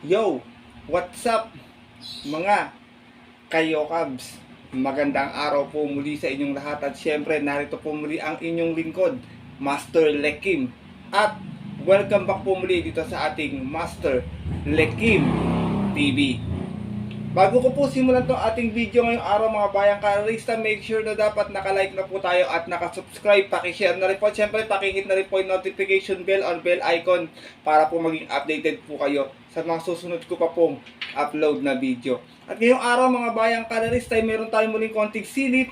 Yo, what's up mga kayokabs? Magandang araw po muli sa inyong lahat at syempre narito po muli ang inyong lingkod, Master Lekim. At welcome back po muli dito sa ating Master Lekim TV. Bago ko po simulan to ating video ngayong araw mga bayang karalista, make sure na dapat nakalike na po tayo at nakasubscribe, pakishare na rin po. Siyempre pakihit na rin po yung notification bell or bell icon para po maging updated po kayo sa mga susunod ko pa pong upload na video. At ngayong araw mga bayang karalista, meron tayong muling konting silip,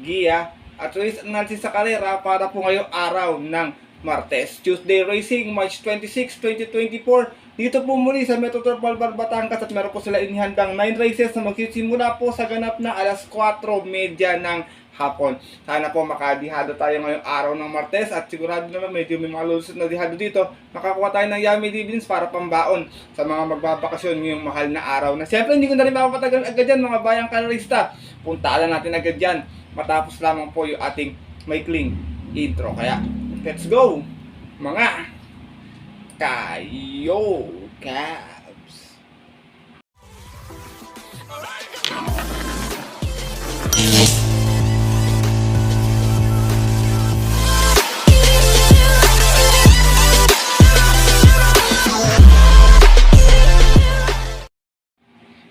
giya at race analysis sa karera para po ngayong araw ng Martes, Tuesday Racing, March 26, 2024. Dito po muli sa Metro Turpal Batangas at meron po sila inihandang 9 races na magsisimula po sa ganap na alas 4:30 ng hapon. Sana po makadihado tayo ngayong araw ng Martes at sigurado naman medyo may mga lulusot na dihado dito. Makakuha tayo ng yummy dividends para pambaon sa mga magbabakasyon ngayong mahal na araw na. Siyempre hindi ko na rin mapapatagal agad yan mga bayang kalorista. Puntaan lang natin agad yan matapos lamang po yung ating maikling intro. Kaya let's go mga kayokabs!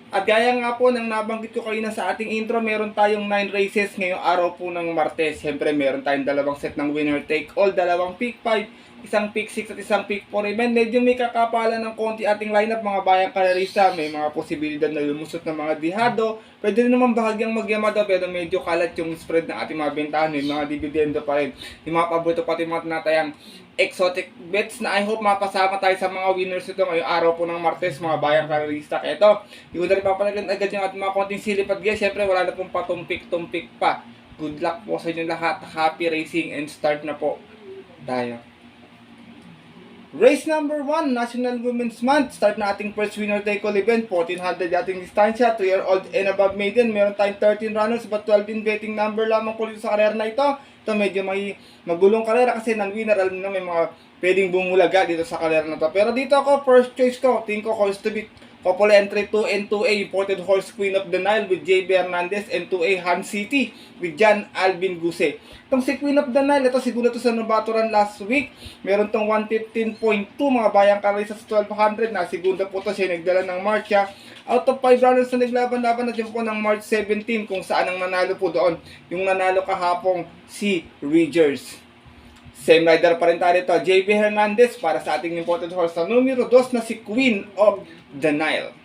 At gaya nga po ng nabanggit ko kayo na sa ating intro, meron tayong 9 races ngayong araw po ng Martes. Siyempre meron tayong dalawang set ng winner take all, dalawang pick 5, isang pick 6 at isang pick 4 event. Medyo may kakapalan ng konti ating lineup mga bayang kalarista. May mga posibilidad na lumusot ng mga dihado. Pwede rin naman bahagyang magyamada pero medyo kalat yung spread ng ating mga bentahan. May mga dividendo pa rin. Yung mga paborito pati mga tinatayang exotic bets na I hope mapasama tayo sa mga winners ito ngayong araw po ng Martes mga bayang karalista. Kaya ito, hindi ko na rin papanagan agad yung ating mga konting silip at guys. Siyempre wala na pong patumpik-tumpik pa. Good luck po sa inyo lahat. Happy racing and start na po tayo. Race number 1, National Women's Month. Start na ating first winner take all event. 1400 ating distansya, 2-year-old and above maiden. Meron tayong 13 runners but 12 in betting number lamang po dito sa karera na ito. Ito medyo may magulong karera kasi non-winner. Alam na may mga pwedeng bumulaga dito sa karera na to. Pero dito ako, first choice ko, tingin ko horse to beat. Couple entry 2 and 2A, imported horse Queen of the Nile with JB Hernandez and 2A Han City with John Alvin Guse. Itong si Queen of the Nile, ito siguro to sa nabaturan last week. Meron tong 115.2 mga bayang karisa sa 1200 na segunda po to siya nagdala ng marcha. Out of 5 runners na naglaban-laban natin po ng March 17 kung saan ang nanalo po doon. Yung nanalo kahapong si Ridgers. Same rider pa rin tayo dito, JB Hernandez para sa ating imported horse sa numero 2 na si Queen of the Nile.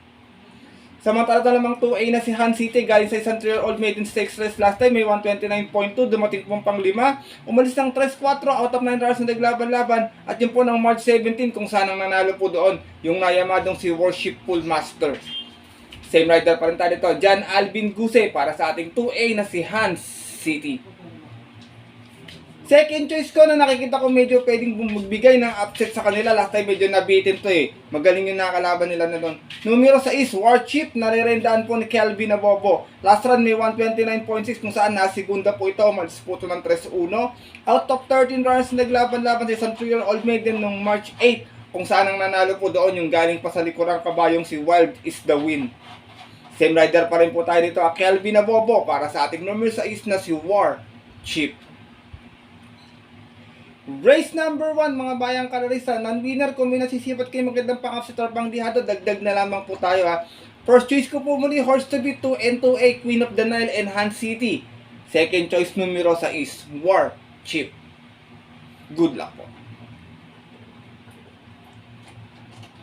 Samantala namang 2A na si Han City galing sa isang 3-year-old maiden stakes race last time, may 129.2, dumating pong pang 5, umalis ng 3-4 out of 9 runners na naglaban-laban at yun po ng March 17 kung saan ang nanalo po doon yung nayamadong si Worshipful Master. Same rider pa rin tayo dito, John Alvin Guse para sa ating 2A na si Han City. Second choice ko na nakikita ko medyo pwedeng magbigay ng upset sa kanila. Last time medyo nabitin to eh. Magaling yung nakalaban nila na doon. Numero 6, Warchip. Narirendaan po ni Kelvin Abobo. Last run may 129.6 kung saan nasigunda po ito. Umalis po ito ng 3-1. Out of 13 runs naglaban-laban sa isang 3-year-old maiden noong March 8. Kung saan ang nanalo po doon yung galing pa sa likurang kabayong si Wild is the Win. Same rider pa rin po tayo dito. Kelvin Abobo para sa ating numero 6 na si Warchip. Race number 1 mga bayang karalista, non-winner kung may nasisipat kayo magandang pang-up sa torpang dihado, dagdag na lamang po tayo ha. First choice ko po muli, horse to beat 2 and 2A, Queen of the Nile and Han City. Second choice numero 6, Warchip. Good luck po.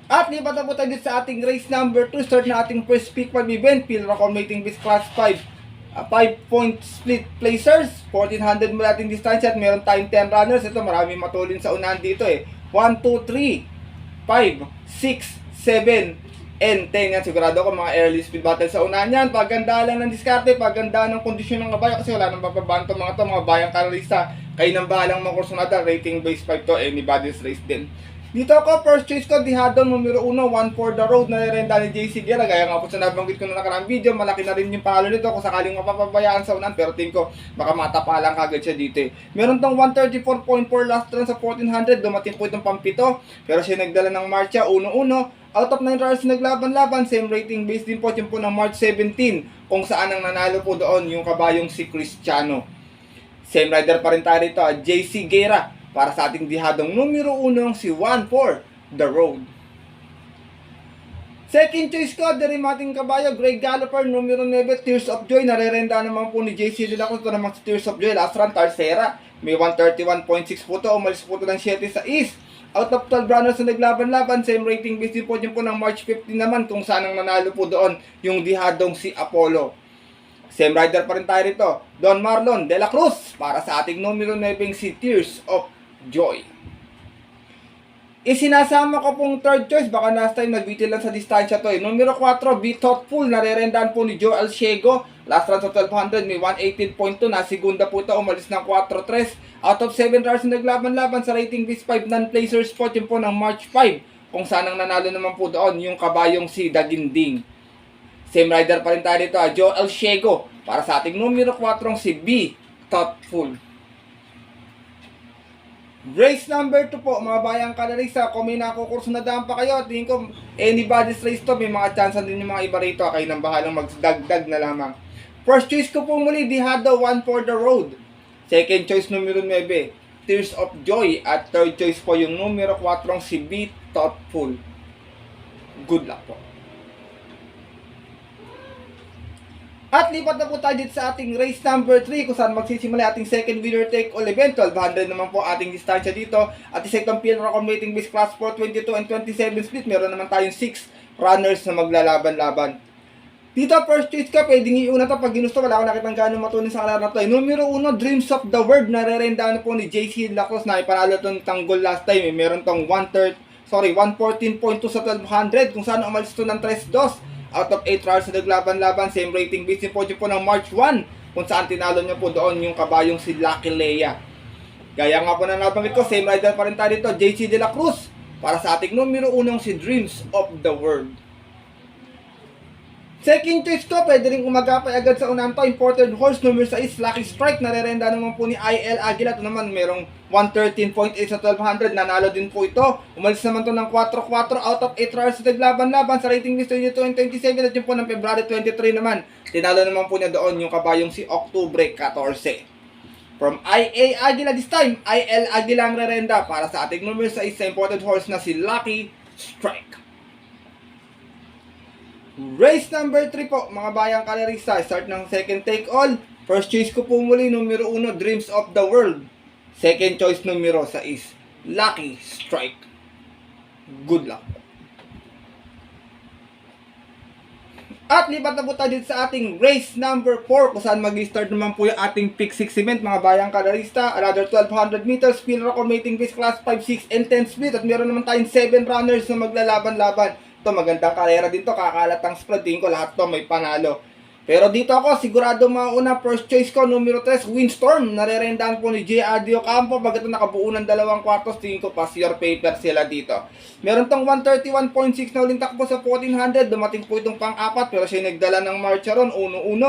At lipat na po tayo sa ating race number 2, start na ating first pick 5 event, Pilra Commating Beast Class 5. 5-point split placers, 1400 mula ating distansya at meron tayong 10 runners. Ito marami matulin sa unahan dito eh. 1, 2, 3, 5, 6, 7, and 10. Yan, sigurado ko mga early speed battle sa unahan yan. Paganda lang ng diskarte, paganda ng kondisyon ng kabayo kasi wala nang papabanto mga bayang karalista. Kayo nang bahalang mga kursunada, rating base 5 to, anybody's race din. Dito ako, first choice ko, Dihado, numero 1, One for the Road, na nirenda ni JC Guerra. Gaya nga po sa nabanggit ko na nakaraang video, malaki na rin yung panalo nito kung sakaling mapapabayaan sa unan. Pero tingin ko, baka matapalang kagad siya dito eh. Meron tong 134.4 last run sa 1400, dumating po itong pampito. Pero siya nagdala ng marcha, 1-1. Out of 9 trials naglaban-laban, same rating base din po yun po ng March 17, kung saan ang nanalo po doon yung kabayong si Cristiano. Same rider pa rin tayo rito, JC Guerra, para sa ating dihadong numero 1 si 1-4, The Road. Second choice ko, derimating kabayo, Greg Galloper, numero 9, Tears of Joy. Narerenda naman po ni JC De La Cruz. Ito naman si Tears of Joy. Last run, Tercera. May 131.6 po ito. Umalis po ito ng 7 sa East. Out of 12 runners na naglaban-laban, same rating base din po dyan po ng March 15 naman, kung saan ang nanalo po doon yung dihadong si Apollo. Same rider pa rin tayo rito, Don Marlon De La Cruz, para sa ating numero 9 si Tears of Joy. Isinasama ko pong third choice, baka last time nagbitil lang sa distansya to eh. Numero 4, Be Thoughtful, narerendaan po ni Joel Ciego. Last run sa 1200, may 118.2, nasigunda po ito, umalis ng 4-3. Out of 7 runs na naglaban-laban sa rating base 5 non-placer spot, yun po ng March 5. Kung saan ang nanalo naman po doon, yung kabayong si Daginding. Same rider pa rin tayo dito, Joel Ciego, para sa ating numero 4 si Be Thoughtful. Race number 2 po, mga bayang kalarisa. Kung may nakukurso na daan pa kayo, tingin ko anybody's race to, may mga chance din yung mga iba rito. Kayo nang bahalang magdagdag na lamang. First choice ko po muli, Dihado, 1-4 The Road. Second choice, numero 9, Tears of Joy. At third choice po yung numero 4, si Be Thoughtful. Good luck po. At lipat na po tayo dito sa ating race number 3, kung saan magsisimula ating second winner take all event. 1200 naman po ating distansya dito. At isang PL accommodating base class 4, 22 and 27 split. Meron naman tayong 6 runners na maglalaban-laban. Dito, first choice ka, pwedeng iuna to pag ginusto. Wala akong nakitang gano'ng matunin sa kalar na to. Numero 1, Dreams of the World. Narerendaan po ni JC De La Cruz na ipanalo itong tanggol last time. Meron tong 114.2 sa 1200, kung saan umalis ito ng 3-2. Out of 8 trials na naglaban-laban, same rating base din po dyan po ng March 1, kung saan tinalo niya po doon yung kabayong si Lucky Leia. Gaya nga po na nabanggit ko, same rider pa rin tayo dito, JC De La Cruz, para sa ating numero 1 si Dreams of the World. Second choice ko, pwede rin kumagapay agad sa unahan to, imported horse, number 6, Lucky Strike. Narerenda naman po ni IL Aguila. Ito naman, merong 113.8 sa 1200, nanalo din po ito. Umalis naman to ng 4-4, out of 8 trials sa naglaban-laban sa rating list 22 and 27, at yun po ng February 23 naman. Tinalo naman po niya doon yung kabayong si Octubre 14. From IA Aguila this time, IL Aguila ang rerenda para sa ating number 6 sa imported horse na si Lucky Strike. Race number 3 po, mga bayang kalarista. Start ng second take all. First choice ko po muli, numero 1, Dreams of the World. Second choice, numero 6, Lucky Strike. Good luck. At lipat na po tayo dito sa ating race number 4, kung saan mag-start naman po yung ating pick 6 event, mga bayang kalarista. Another 1200 meters, field accommodating base class 5, 6, and 10 split. At meron naman tayong 7 runners na maglalaban-laban. Ito, magandang karera din to, kakalatang spread. Tingin ko lahat to may panalo. Pero dito ako, sigurado mauna. First choice ko, numero 3, Windstorm. Narerendaan po ni J.R. Diocampo. Bagat na nakabuo ng 2 kwartos, tingin ko pass your paper sila dito. Meron tong 131.6 na uling takbo sa 1400. Dumating po itong pang-4, pero siya nagdala ng Marcharon, 1-1.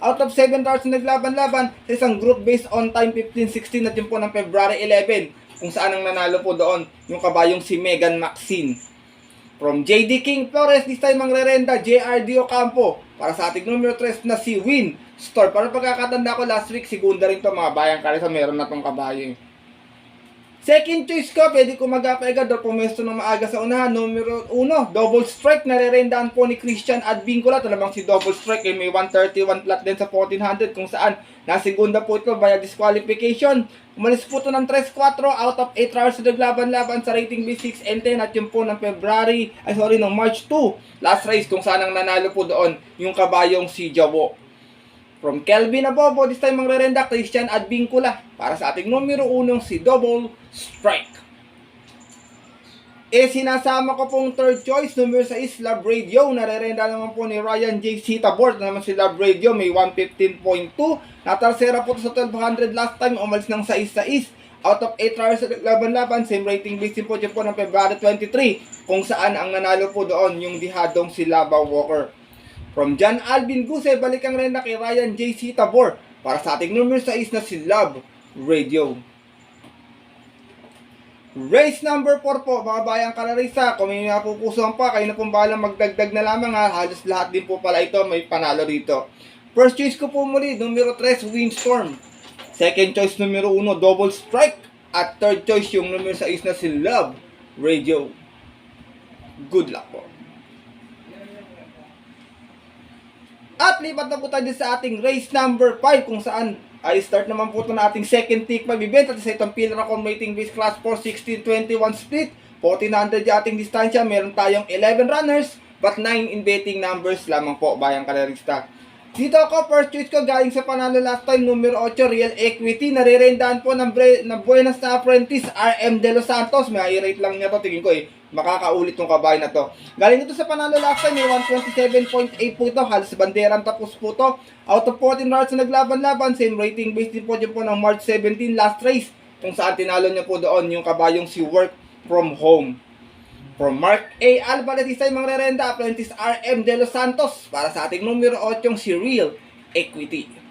Out of 7 starts na naglaban-laban sa isang group based on time 15-16 at yun po ng February 11, kung saan ang nanalo po doon yung kabayong si Megan Maxine. From JD King Flores, this time ang rerenda, J.R. Diocampo, para sa ating numero 3 na si Win Store. Para pagkakatanda ko last week, segunda rin to, mga bayang kalisa, meron na tong kabayo. Second choice ko, pwede ko mag-apply agad o pumesto ng maaga sa unahan. Numero 1, Double Strike, narerendaan po ni Christian Advincula. Ito namang si Double Strike, may 131 flat din sa 1400, kung saan nasigunda po ito via disqualification. Umalis po ito ng 3-4, out of 8 hours na naglaban-laban sa rating B6 and 10, at yun po ng March 2, last race, kung saan ang nanalo po doon yung kabayong si Jabo. From Kelvin Abobo, this time ang rerenda, Christian Advincula, para sa ating numero 1 si Double Strike. Sinasama ko pong third choice, numero 6, Love Radio. Narerenda naman po ni Ryan J. Sitabort. Naman si Love Radio, may 115.2. Natarsera po sa 1200 last time, umalis ng 6-6. Out of 8 hours sa laban-laban, same rating base po dyan po ng February 23, kung saan ang nanalo po doon yung dihadong si Lava Walker. From John Alvin Guse, balik ang renda kay Ryan J. Sitabor, para sa ating numero 6 na si Love Radio. Race number 4 po, mga bayang kalarista. Kung may napupusuan pa, kayo na pong balang magdagdag na lamang ha. Halos lahat din po pala ito, may panalo rito. First choice ko po muli, numero 3, Windstorm. Second choice, numero 1, Double Strike. At third choice, yung numero 6 na si Love Radio. Good luck po. At lipat na po tayo sa ating race number 5 kung saan ay start naman po ito na ating second tick 5 event at sa itong pillar accommodating base class 4, 16-21 split 1400 yung ating distansya. Meron tayong 11 runners but 9 in betting numbers lamang po bayang kalerista. Dito ako, first choice ko galing sa panalo last time, numero 8, Real Equity. Nare-rendahan po ng Buenas na Apprentice, RM De Los Santos. May rate lang niya to, tingin ko makakaulit tong kabayo na to. Galing ito sa panalo last time, may 127.8 po ito. Halos banderang tapos po to. Out of 14 rounds na naglaban-laban, same rating based din po dyan po ng March 17 last race. Kung saan tinalo niya po doon yung kabayong si Work From Home. From Mark A. Alvarez, isa yung mangrerenda, Apprentice RM De Los Santos. Para sa ating numero 8, si Real Equity.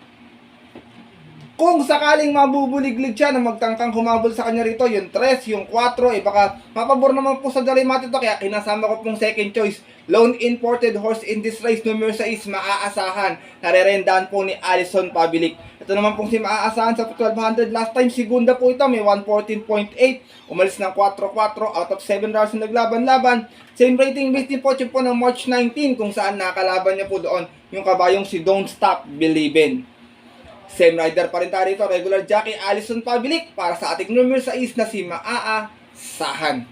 Kung sakaling mabubuliglig siya na magtangkang humabol sa kanya rito, yung 3, yung 4, baka mapabor naman po sa Dalimati ito. Kaya kinasama ko pong second choice, lone imported horse in this race, numero 6, maaasahan. Narerendahan po ni Alison Pabilik. Ito naman pong si maaasahan sa 1200 last time. Segunda po ito, may 114.8. Umalis ng 4-4 out of 7 rounds na naglaban-laban. Same rating based din po siya po ng March 19 kung saan nakalaban niya po doon yung kabayong si Don't Stop Believin'. Same rider pa rin tayo rito, regular jockey Alison Pabilik para sa ating numero 6 na si maaasahan.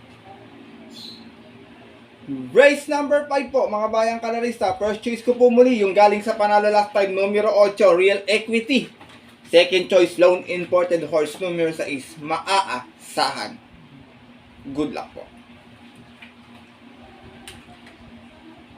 Race number 5 po, mga bayang kalarista. First choice ko po muli, yung galing sa panalo last time, numero 8, Real Equity. Second choice, lone imported horse, numero 6, maaasahan. Good luck po.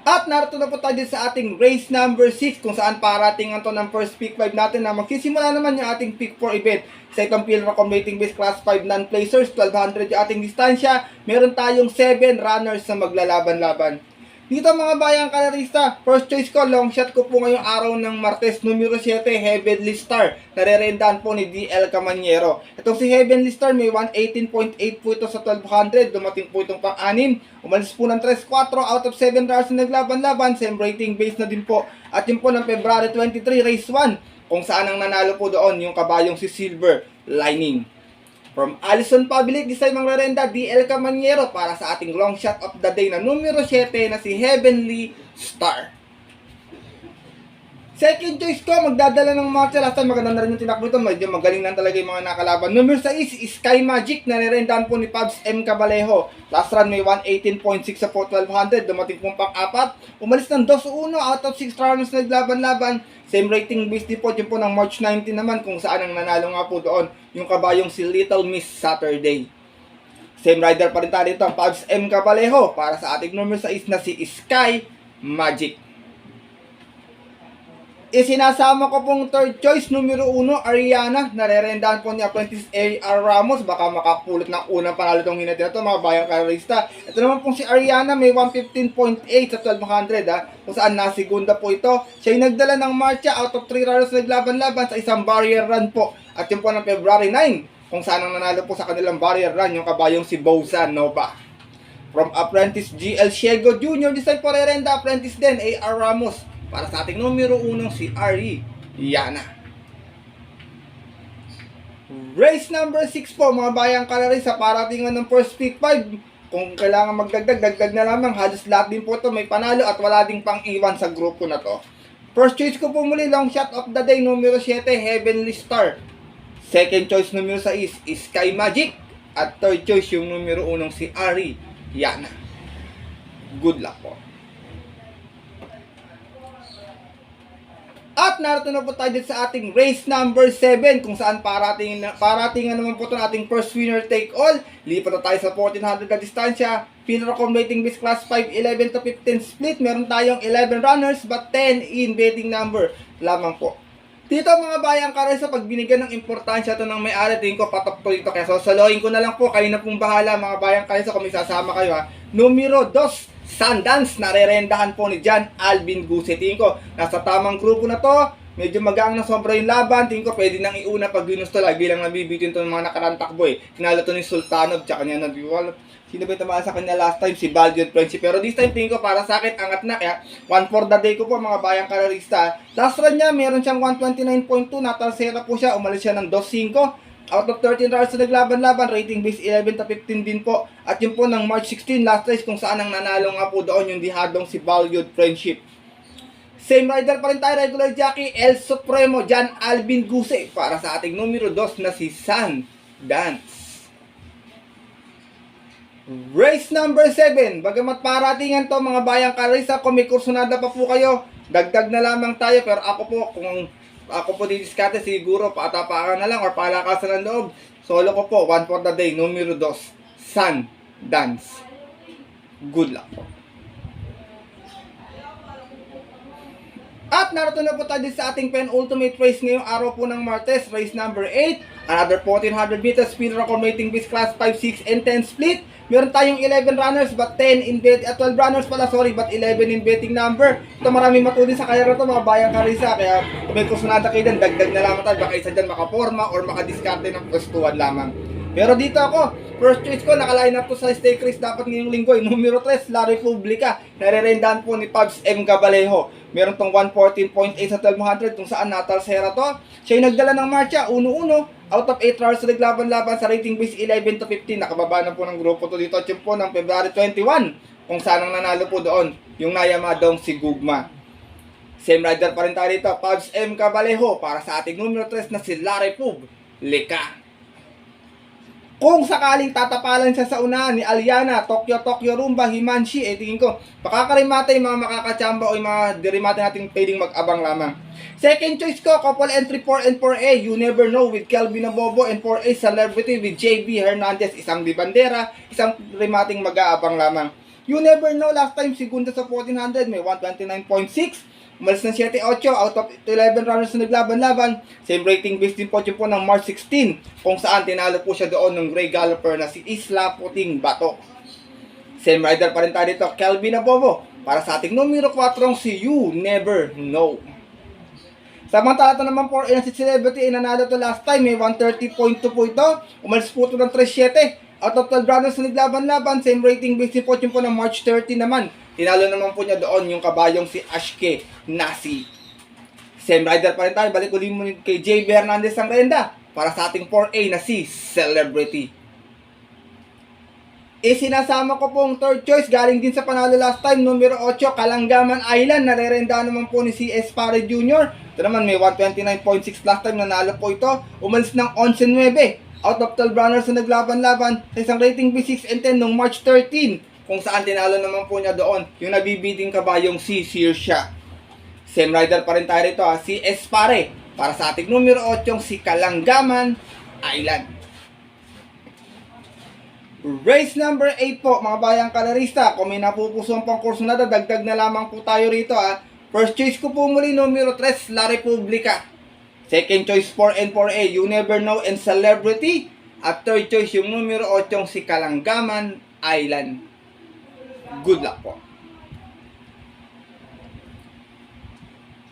At narito na po tayo sa ating race number 6 kung saan paratingan to ng first pick 5 natin na magsisimula naman yung ating pick 4 event. Sa itong pillar accommodating base class 5 non-placers, 1200 yung ating distansya. Meron tayong 7 runners na maglalaban-laban. Dito mga bayang kalarista, first choice ko, long shot ko po ngayong araw ng Martes, numero 7, Heavenly Star. Narerendahan po ni DL Camaniero. Itong si Heavenly Star, may 118.8 po ito sa 1200. Dumating po itong pang-anim. Umalis po ng 3-4 out of 7 rounds na naglaban-laban. Same rating base na din po. At yun po ng February 23, race 1. Kung saan ang nanalo po doon, yung kabayong si Silver Lining. From Alison Pabilik, di sa mga rerenda, DL Camaniero para sa ating long shot of the day na numero 7 na si Heavenly Star. Second choice ko, magdadala ng matcha. Last time maganda na rin yung tinakbo ito. Medyo magaling na talaga yung mga nakalaban. Numero 6 is Sky Magic na nirendahan po ni Pabs M. Cabalejo. Last run may 118.6 sa 1200. Dumating pong pang-apat. Umalis ng 2-1 out of 6 rounds na naglaban-laban. Same rating based din po dyan po ng March 19 naman kung saan ang nanalo nga po doon yung kabayong si Little Miss Saturday. Same rider pa rin tayo dito, Pabs M. Cabalejo para sa ating numero 6 na si Sky Magic. Isinasama ko pong third choice, numero 1, Ariana. Narerendahan po ni Apprentice A.R. Ramos. Baka makapulot ng unang panalo itong hinati na ito, mga bayang karista. Ito naman pong si Ariana, may 115.8 sa 1200 kung saan nasigunda po ito. Siya yung nagdala ng marcha out of 3 rounds naglaban-laban sa isang barrier run po. At yun po ng February 9 kung saan ang nanalo po sa kanilang barrier run yung kabayong si Bosa Nova. From Apprentice GL Ciego Jr. This time po rerenda Apprentice din A.R. Ramos para sa ating numero 1 si Ariana. Race number 6 po, mga bayang kalari, sa paratingan ng first pick 5. Kung kailangan magdagdag, dagdag na lamang. Halos lahat din po ito may panalo at wala ding pang iwan sa grupo na to. First choice ko po muli, long shot of the day, numero 7, Heavenly Star. Second choice, numero 6 is Sky Magic. At third choice, yung numero 1 si Ariana. Good luck po. At narito na po tayo sa ating race number 7 kung saan paratingan naman po ito ng ating first winner take all. Lipat na tayo sa 1400 na distansya. Pillar accommodating base class 5, 11 to 15 split. Meron tayong 11 runners but 10 in betting number lamang po. Dito mga bayang karesa, pag binigyan ng importansya ito ng may-ari, tingin ko patok po dito. Kaya sasaloyin ko na lang po, kayo na pong bahala mga bayang karesa kung may sasama kayo ha. Numero 2, Sundance, narerendahan po ni John Alvin Gusetin ko. Nasa tamang grupo na to, medyo magaang na sobra yung laban. Tingin ko pwede nang iuna pag ginusto. Lagi lang nabibitin to ng mga nakarang takbo eh. Kinala to ni Sultanov, tsaka niya nag-wall. Sino ba yung tamaan sa kanya last time? Si Valiant Friendship. Pero this time, tingin ko para sa akin, angat na. Kaya, 1 for the day ko po, mga bayang karerista. Last run niya, meron siyang 129.2. Natalsera po siya. Umalis siya ng 2.5. Out of 13 rounds na naglaban-laban, rating base 11 to 15 din po. At yun po ng March 16, last race, kung saan ang nanalo nga po doon yung dihadong si Valiant Friendship. Same rider pa rin tayo, regular jockey, El Supremo, John Alvin Guse. Para sa ating numero 2 na si Sun Dance. Race number 7. Bagamat paratingan to mga bayang karisa, kung may kursunada pa po kayo, dagdag na lamang tayo. Pero ako po, kung ako po didiskarte, siguro patapakan na lang or palakasan ng loob. Solo ko po, 1 for the day, numero 2, Sun Dance. Good luck po. At narito na po tayo sa ating penultimate race ngayong araw po ng Martes, race number 8. Another 1400 meters speed record rating base class 5, 6, and 10 split. Meron tayong 11 runners but 10 in bet, 12 runners pala, sorry, but 11 in betting number. Ito maraming matulin sa kaya na ito mga bayang karisa. Kaya kung may kursunada kayo dyan, dagdag na lamang tayo. Baka isa dyan makaporma or makadiskarte ng pwestuhan lamang. Pero dito ako, first choice ko, naka-line up ko sa stake race dapat ngayong linggo. Numero 3, La Republica. Nare-rendahan po ni Pabs M. Cabalejo. Meron tong 114.8 sa 1200 kung saan natalsera to. Siya yung nagdala ng marcha, 1-1. Out of 8 rounds na naglaban-laban sa rating base 11 to 15. Nakababa na po ng grupo to dito. At yun po ng February 21. Kung saan ang nanalo po doon, yung nayamadong si Gugma. Same rider pa rin tayo dito, Pabs M. Cabalejo. Para sa ating numero 3 na si La Republica. Kung sakaling tatapalan siya sa unahan ni Aliana, Tokyo Rumba, Himanshi, tingin ko, pakakarimata yung mga makakachamba o yung mga dirimata natin pwedeng mag-abang lamang. Second choice ko, couple entry 4 and 4A, You Never Know with Kelvin Abobo, and 4A Celebrity with JB Hernandez, isang di bandera, isang rimating mag-aabang lamang. You Never Know, last time, segunda sa 1400, may 129.6. Umalis ng 7-8 out of 11 runners na naglaban-laban. Same rating base din po yun po ng March 16 kung saan tinalo po siya doon ng Gray Galloper na si Isla Puting Bato. Same rider pa rin tayo dito, Kelvin Abobo. Para sa ating numero 4 si You Never Know. Samantala ito naman po si Celebrity, nanalo to last time, may 130.2 po ito. Umalis po ito ng 3-7. Out of 12 runners na naglaban-laban, same rating base din po yun po ng March 30 naman. Tinalo naman po niya doon yung kabayong si Ashke Nasi. Same rider pa rin tayo. Balik ulit mo kay JB Hernandez ang renda para sa ating 4A na si Celebrity. Sinasama ko pong third choice. Galing din sa panalo last time. Numero 8, Kalanggaman Island. Narerenda naman po ni si Espare Jr. Ito naman may 129.6 last time. Nanalo po ito. Umalis ng 11-9. Out of 12 runners na naglaban-laban sa isang rating B6 and 10 noong March 13. Kung saan tinalo naman po niya doon yung nabibiding kabayong si Sirsha. Same rider pa rin tayo rito si Espare. Para sa ating numero 8 si Kalanggaman Island. Race number 8 po mga bayang kalarista. Kung may napupusuan pang kursunada, dagdag na lamang po tayo rito First choice ko po muli numero 3, La Republica. Second choice 4 and 4A, You Never Know and Celebrity. At third choice yung numero 8 si Kalanggaman Island. Good luck po.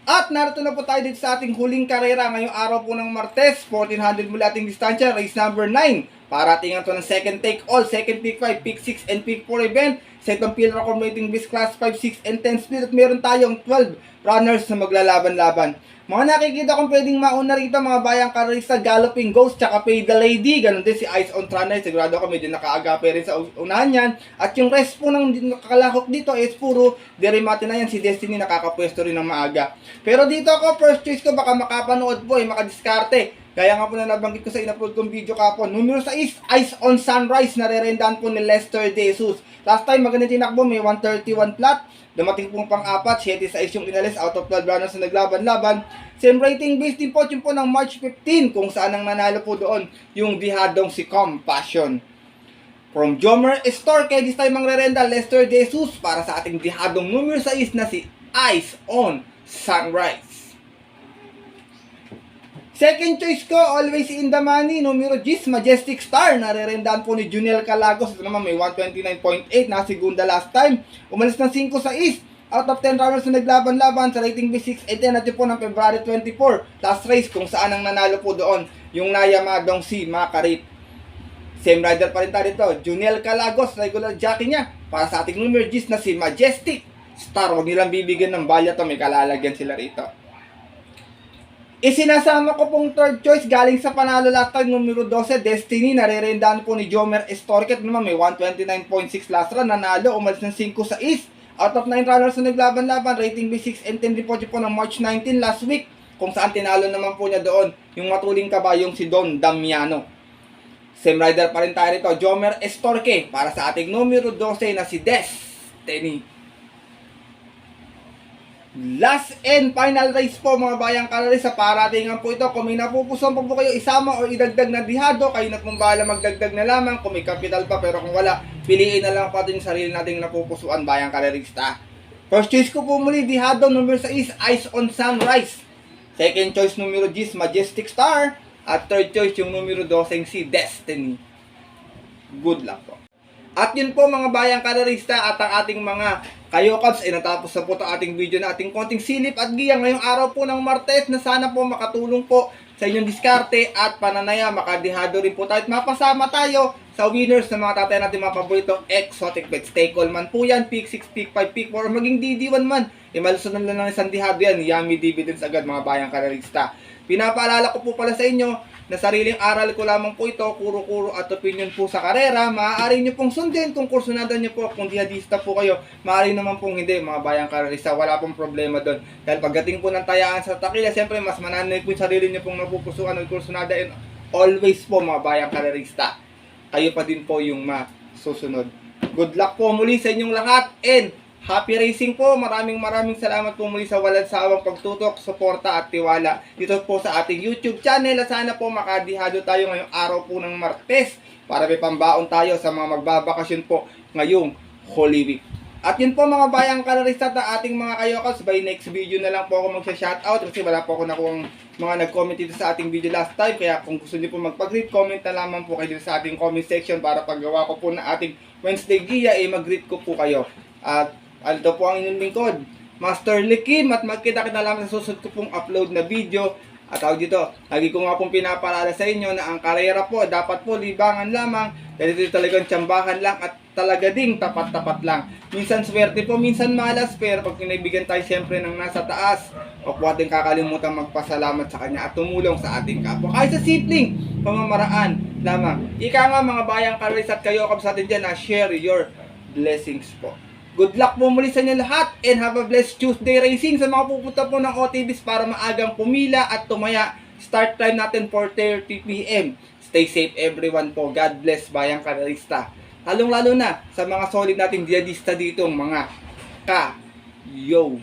At narito na po tayo dito sa ating huling karera ngayong araw po ng Martes. 1400 mula ating distansya, race number 9. Paratingan to ng second take all, second pick 5, pick 6, and pick 4 event. Set ng field record rating base class 5, 6, and 10 split. At meron tayong 12 runners na maglalaban-laban. Mga nakikita kong pwedeng mauna rito mga bayang karista, Galloping Ghost, tsaka Pay the Lady. Ganon din si Eyes on Tranay. Sigurado ako medyo nakaagape rin sa unahan yan. At yung rest po ng nakakalakok dito is puro derimate na yan. Si Destiny nakakapwesto rin ng maaga. Pero dito ako, first choice ko, baka makapanood po, makadiskarte. Gaya nga po na nabanggit ko sa in-upload kong video kapon. Numero 6, Eyes on Sunrise. Narerendahan po ni Lester De Jesus. Last time maganda tinakbo, may 131 flat. Dumating pong pang-apat, 7-6 yung inalis out of 12 runners na naglaban-laban. Same rating base din po, yun po ng March 15 kung saan ang nanalo po doon yung dihadong si Compassion. From Jomer Store, kaya this time ang rerenda, Lester De Jesus para sa ating dihadong numero 6 na si Eyes on Sunrise. Second choice ko, always in the money, numero 10, Majestic Star. Narerendaan po ni Juniel Calagos. Ito naman may 129.8 na segunda last time. Umalis ng 5 sa East. out of 10 runners na naglaban-laban sa rating B6 ay 10 natin po ng February 24, last race kung saan ang nanalo po doon yung nayamadong si Makarit. Same rider pa rin tayo dito, Juniel Calagos, regular jockey niya para sa ating numero G's na si Majestic Star. Huwag nilang bibigyan ng balya to, may kalalagyan sila rito. Isinasama ko pong third choice galing sa panalo last time, numero 12, Destiny. Narerendaan po ni Jomer Estorquet naman, may 129.6 last run, nanalo, umalis ng 5 sa East. Out of 9 runners na naglaban-laban, rating B6 and 10 report po ng March 19 last week, kung saan tinalo naman po niya doon yung matuling kabayong si Don Damiano. Same rider pa rin tayo rito, Jomer Estorque, para sa ating numero 12 na si Destiny. Last and final race po mga bayang kalaris, sa paratingan po ito. Kung may napupusan po kayo isama o idagdag na dihado, kayo na pong bahala magdagdag na lamang. Kung may kapital pa, pero kung wala, piliin na lang po yung sarili nating napupusuan bayang kalarista. First choice ko po muli, dihado number 6, Eyes on Sunrise. Second choice numero G's, Majestic Star. At third choice yung numero 12 si Destiny. Good luck po. At yun po mga bayang kalarista at ang ating mga Kayokabs ay natapos na po ito ating video na ating konting silip at giya ngayong araw po ng Martes, na sana po makatulong po sa inyong diskarte at pananaya. Makadihado rin po tayo at mapasama tayo sa winners ng mga tatay natin mga paborito exotic bets. Take all man po yan, pick 6, pick 5, pick 4 or maging DD1 man. Malusunod lang ng isang dihado yan, yummy dividends agad mga bayang kalarista. Pinapaalala ko po pala sa inyo na sariling aral ko lamang po ito, kuro-kuro at opinion po sa karera. Maaari nyo pong sundin kung kursunada nyo po, kung jihadista po kayo. Maaari naman pong hindi, mga bayang karerista, wala pong problema doon. Dahil pagdating po ng tayaan sa takila, siyempre mas mananay po yung sarili nyo pong napupusuan o kursunada, and always po mga bayang karerista, kayo pa din po yung masusunod. Good luck po muli sa inyong lahat and happy racing po. Maraming salamat po muli sa walang sawang pagtutok, suporta at tiwala dito po sa ating YouTube channel. At sana po makadihado tayo ngayong araw po ng Martes para may pambaon tayo sa mga magbabakasyon po ngayong Holy Week. At yun po mga bayang kalarista at ating mga Kayokabs, by next video na lang po ako magsha-shoutout kasi wala po ako nakuha mga nag-comment dito sa ating video last time. Kaya kung gusto niyo po mag-greet, comment na lamang po kayo dito sa ating comment section para paggawa ko po na ating Wednesday Gia, mag-greet ko po kayo. At ito po ang inyong lingkod, Master Lekim, at magkita-kita naman sa susunod ko pong upload na video. At tawag dito, lagi ko nga pong pinapaalala sa inyo na ang karera po dapat po libangan lamang, dahil ito talagang tsambahan lang at talaga ding tapat-tapat lang. Minsan swerte po, minsan malas, pero pag pinaibigan tayo siyempre ng nasa taas, o po ating kakalimutan magpasalamat sa kanya at tumulong sa ating kapwa. Kahit sa simpleng pamamaraan lamang. Ika nga mga bayang karis at Kayokabs sa atin dyan na share your blessings po. Good luck po muli sa inyo lahat and have a blessed Tuesday racing. Sa mga pupunta po ng OTBs para maagang pumila at tumaya, start time natin 4:30 PM. Stay safe everyone po. God bless bayang karista. Lalong-lalo na sa mga solid nating jihadista dito, mga Kayokabs.